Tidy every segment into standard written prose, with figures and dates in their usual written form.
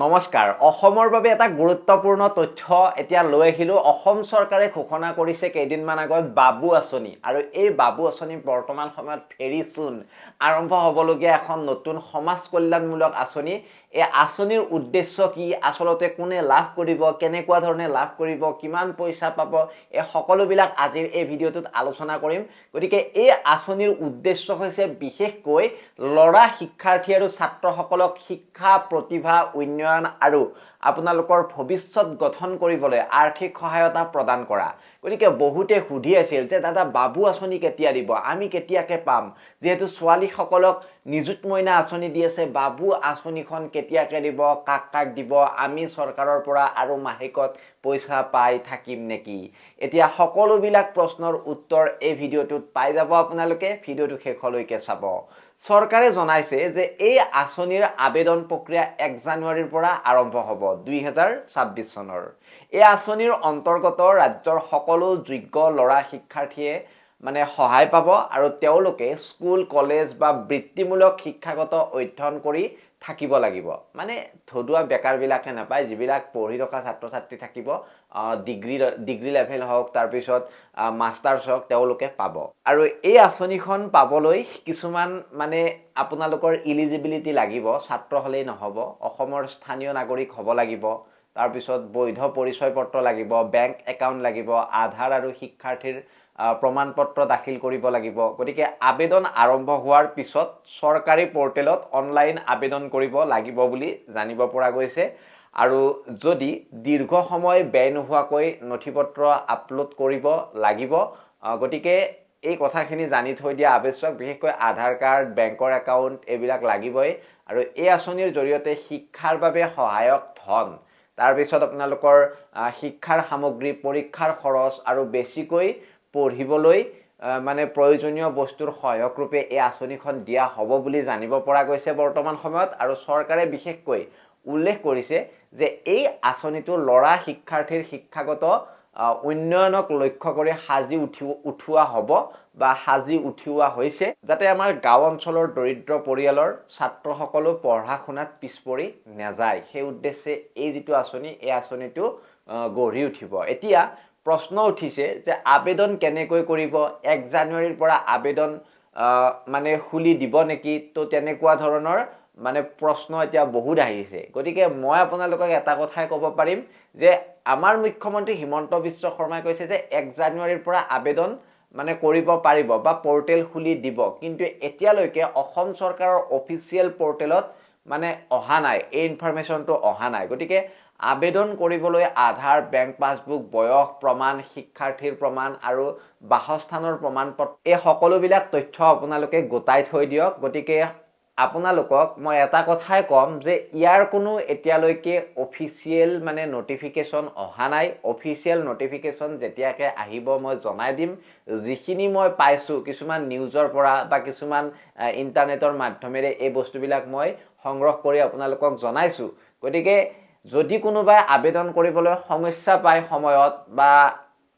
নমস্কাৰ অসমৰ বাবে এটা গুৰুত্বপূৰ্ণ তথ্য এতিয়া লৈ আহিলো অসম চৰকাৰে ঘোষণা কৰিছে কেইদিনমান আগত বাবু আঁচনি আৰু এই বাবু আঁচনি বৰ্তমান সময়ত ভেৰি সুন আৰম্ভ হ'বলগীয়া এখন নতুন সমাজ কল্যাণমূলক আঁচনি এই আঁচনিৰ উদ্দেশ্য কি আসলতে কোনে লাভ কৰিব কেনেকুৱা ধৰণে লাভ কৰিব কিমান পইচা পাব এই সকলোবিলাক আজিৰ এই ভিডিঅ'টোত আলোচনা কৰিম গতিকে এই আঁচনিৰ উদ্দেশ্য হৈছে বিশেষকৈ ল'ৰা শিক্ষাৰ্থী আৰু ছাত্ৰসকলক শিক্ষা প্ৰতিভা উন্নয়ন আৰু আপোনালোকৰ ভৱিষ্যত গঠন কৰিবলৈ আৰ্থিক সহায়তা প্ৰদান কৰা গতিকে বহুতে সুধি আছিল যে দাদা বাবু আঁচনি কেতিয়া দিব আমি কেতিয়াকে পাম যেহেতু ছোৱালীসকলক নিযুত মইনা আঁচনি দি আছে বাবু আঁচনিখন কেতিয়াকে দিব কাক কাক দিব আমি চৰকাৰৰ পৰা আৰু মাহেকত পইচা পাই থাকিম নেকি এতিয়া সকলোবিলাক প্ৰশ্নৰ উত্তৰ এই ভিডিঅ'টোত পাই যাব আপোনালোকে ভিডিঅ'টো শেষলৈকে চাব চৰকাৰে জনাইছে যে এই আঁচনিৰ আবেদন প্ৰক্ৰিয়া 1 জানুৱাৰীৰ পৰা আৰম্ভ হ'ব 2026 চনৰ এই আঁচনিৰ অন্তৰ্গত ৰাজ্যৰ সকলো যোগ্য ল'ৰা শিক্ষাৰ্থীয়ে মানে সহায় পাব আৰু তেওঁলোকে স্কুল কলেজ বা বৃত্তিমূলক শিক্ষাগত অধ্যয়ন কৰি থাকিব লাগিব মানে থদুৱা বেকাৰ বিলাকে নাপায় যিবিলাক পঢ়ি থকা ছাত্ৰ ছাত্ৰী থাকিব ডিগ্ৰী লেভেল হওক তাৰ পিছত মাষ্টাৰ্ছ হওক তেওঁলোকে পাব আৰু এই আঁচনিখন পাবলৈ কিছুমান মানে আপোনালোকৰ এলিজিবিলিটি লাগিব ছাত্ৰ হলেই নহব অসমৰ স্থানীয় নাগৰিক হ'ব লাগিব তাৰ পিছত বৈধ পৰিচয় পত্ৰ লাগিব বেংক একাউণ্ট লাগিব আধাৰ আৰু শিক্ষাৰ্থীৰ প্ৰমাণপত্ৰ দাখিল কৰিব লাগিব গতিকে আবেদন আৰম্ভ হোৱাৰ পিছত চৰকাৰী পৰ্টেলত অনলাইন আবেদন কৰিব লাগিব বুলি জানিব পৰা গৈছে আৰু যদি দীৰ্ঘ সময় ব্যয় নোহোৱাকৈ নথিপত্ৰ আপলোড কৰিব লাগিব গতিকে এই কথাখিনি জানি থৈ দিয়া আৱশ্যক বিশেষকৈ আধাৰ কাৰ্ড বেংকৰ একাউণ্ট এইবিলাক লাগিবই আৰু এই আঁচনিৰ জৰিয়তে শিক্ষাৰ বাবে সহায়ক ধন তাৰ পিছত আপোনালোকৰ শিক্ষাৰ সামগ্ৰী পৰীক্ষাৰ খৰচ আৰু বেছিকৈ পঢ়িবলৈ মানে প্ৰয়োজনীয় বস্তুৰ সহায়ক ৰূপে এই আঁচনিখন দিয়া হ'ব বুলি জানিব পৰা গৈছে বৰ্তমান সময়ত আৰু চৰকাৰে বিশেষকৈ উল্লেখ কৰিছে যে এই আঁচনিটো ল'ৰা শিক্ষাৰ্থীৰ শিক্ষাগত উন্নয়নক লক্ষ্য কৰি সাজি উঠোৱা হ'ব বা সাজি উঠোৱা হৈছে যাতে আমাৰ গাঁও অঞ্চলৰ দৰিদ্ৰ পৰিয়ালৰ ছাত্ৰসকলো পঢ়া শুনাত পিছপৰি নাযায় সেই উদ্দেশ্যে এই যিটো আঁচনি এই আঁচনিটো গঢ়ি উঠিব এতিয়া প্ৰশ্ন উঠিছে যে আবেদন কেনেকৈ কৰিব 1 জানুৱাৰীৰ পৰা আবেদন মানে খুলি দিব নেকি তো তেনেকুৱা ধৰণৰ মানে প্ৰশ্ন এতিয়া বহুত আহিছে গতিকে মই আপোনালোকক এটা কথাই ক'ব পাৰিম যে আমাৰ মুখ্যমন্ত্ৰী হিমন্ত বিশ্ব শৰ্মাই কৈছে যে 1 জানুৱাৰীৰ পৰা আবেদন মানে কৰিব পাৰিব বা পৰ্টেল খুলি দিব কিন্তু এতিয়ালৈকে অসম চৰকাৰৰ অফিচিয়েল পৰ্টেলত মানে অহা নাই এই ইনফৰমেশ্যনটো অহা নাই গতিকে আবেদন কৰিবলৈ আধাৰ বেংক পাছবুক বয়স প্ৰমাণ শিক্ষাৰ্থীৰ প্ৰমাণ আৰু বাসস্থানৰ প্ৰমাণপত্ৰ এই সকলোবিলাক তথ্য আপোনালোকে গোটাই থৈ দিয়ক গতিকে আপোনালোকক মই এটা কথাই কম যে ইয়াৰ কোনো এতিয়ালৈকে অফিচিয়েল মানে নটিফিকেশ্যন অহা নাই অফিচিয়েল নটিফিকেশ্যন যেতিয়াকে আহিব মই জনাই দিম যিখিনি মই পাইছো কিছুমান নিউজৰ পৰা বা কিছুমান ইন্টাৰনেটৰ মাধ্যমেৰে এই বস্তুবিলাক মই সংগ্ৰহ কৰি আপোনালোকক জনাইছো গতিকে যদি কোনোবাই আবেদন কৰিবলৈ সমস্যা পায় সময়ত বা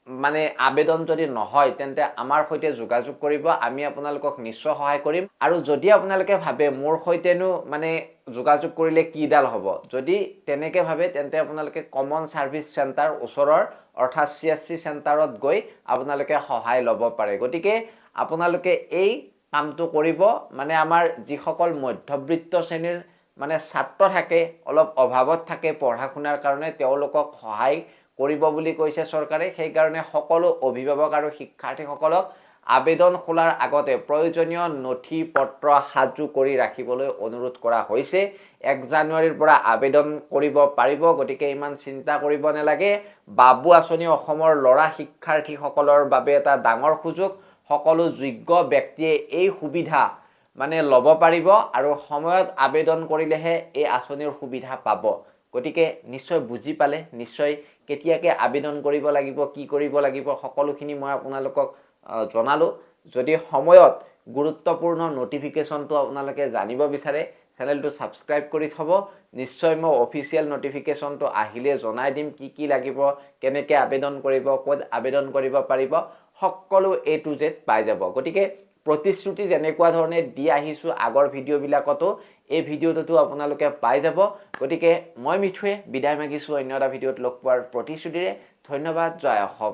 মানে আবেদন যদি নহয় তেন্তে আমাৰ সৈতে যোগাযোগ কৰিব আমি আপোনালোকক নিশ্চয় সহায় কৰিম আৰু যদি আপোনালোকে ভাবে মোৰ সৈতেনো মানে যোগাযোগ কৰিলে কিডাল হ'ব যদি তেনেকে ভাবে তেন্তে আপোনালোকে কমন সাৰ্ভিস চেণ্টাৰ ওচৰৰ অৰ্থাৎ CSC চেণ্টাৰত গৈ আপোনালোকে সহায় ল'ব পাৰে গতিকে আপোনালোকে এই কামটো কৰিব মানে আমাৰ যিসকল মধ্যবিত্ত শ্ৰেণীৰ মানে ছাত্ৰ থাকে অলপ অভাৱত থাকে পঢ়া শুনাৰ কাৰণে তেওঁলোকক সহায় কৰিব বুলি কৈছে চৰকাৰে সেই কাৰণে সকলো অভিভাৱক আৰু শিক্ষাৰ্থীসকলক আবেদন খোলাৰ আগতে প্ৰয়োজনীয় নথি পত্ৰ সাজু কৰি ৰাখিবলৈ অনুৰোধ কৰা হৈছে 1 জানুৱাৰীৰ পৰা আবেদন কৰিব পাৰিব গতিকে ইমান চিন্তা কৰিব নালাগে বাবু আঁচনি অসমৰ ল'ৰা শিক্ষাৰ্থীসকলৰ বাবে এটা ডাঙৰ সুযোগ সকলো যোগ্য ব্যক্তিয়ে এই সুবিধা মানে ল'ব পাৰিব আৰু সময়ত আবেদন কৰিলেহে এই আঁচনিৰ সুবিধা পাব গতিকে নিশ্চয় বুজি পালে নিশ্চয় কেতিয়াকে আবেদন কৰিব লাগিব কি কৰিব লাগিব সকলোখিনি মই আপোনালোকক জনালো যদি সময়ত গুৰুত্বপূৰ্ণ নটিফিকেশ্যনটো আপোনালোকে জানিব বিচাৰে চেনেলটো সাবস্ক্ৰাইব কৰি থব নিশ্চয় মই অফিচিয়েল নটিফিকেশ্যনটো আহিলে জনাই দিম কি কি লাগিব কেনেকৈ আবেদন কৰিব ক'ত আবেদন কৰিব পাৰিব সকলো A to Z পাই যাব গতিকে প্ৰতিশ্ৰুতি যেনেকুৱা ধৰণে দি আহিছো আগৰ ভিডিঅ' বিলাকতো এই ভিডিঅ'টো আপোনালোকে পাই যাব গতিকে মই মিঠুৱে বিদায় মাগিছো অন্য এটা ভিডিঅ'ত লগ পোৱাৰ প্ৰতিশ্ৰুতিৰে ধন্যবাদ জয় অসম